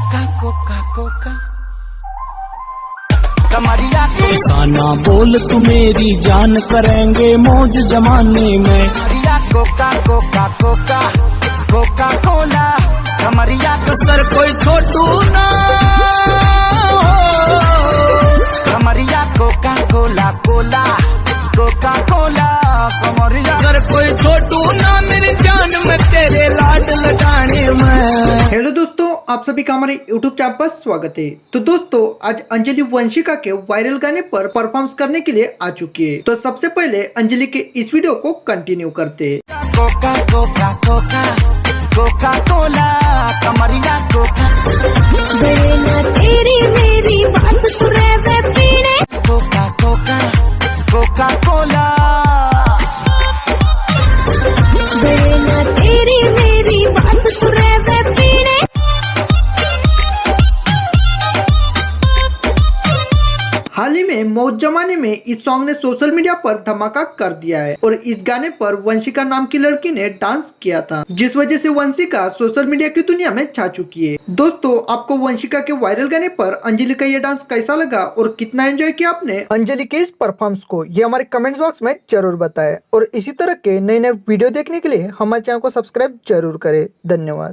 Coca Coca Coca कमरिया ऐसा ना बोल तू मेरी जान, करेंगे मौज जमाने में। कमरिया Coca Coca Coca Coca Cola कमरिया तो सर कोई छोटू ना कमरिया Coca Cola Cola Coca Cola कमरिया सर कोई छोटू ना, मेरी जान में तेरे लाड लगाने में। हेलो दोस्तों, आप सभी का हमारे YouTube चैनल पर स्वागत है। तो दोस्तों, आज अंजलि वंशिका के वायरल गाने पर परफॉर्म करने के लिए आ चुकी है। तो सबसे पहले अंजलि के इस वीडियो को कंटिन्यू करते हैं। Coca Coca Coca Coca Cola कमरिया कोका बेना तेरी मेरी बात सुरे वे पीने कोका कोका कोका कोला बेना तेरी मेरी बात सुरे वे पीने। हाल ही में मौज जमाने में इस सॉन्ग ने सोशल मीडिया पर धमाका कर दिया है और इस गाने पर वंशिका नाम की लड़की ने डांस किया था, जिस वजह से वंशिका सोशल मीडिया की दुनिया में छा चुकी है। दोस्तों, आपको वंशिका के वायरल गाने पर अंजलि का ये डांस कैसा लगा और कितना एंजॉय किया आपने अंजलि के इस परफॉर्मेंस को, ये हमारे कमेंट बॉक्स में जरूर बताएं। और इसी तरह के नए नए वीडियो देखने के लिए हमारे चैनल को सब्सक्राइब जरूर करें। धन्यवाद।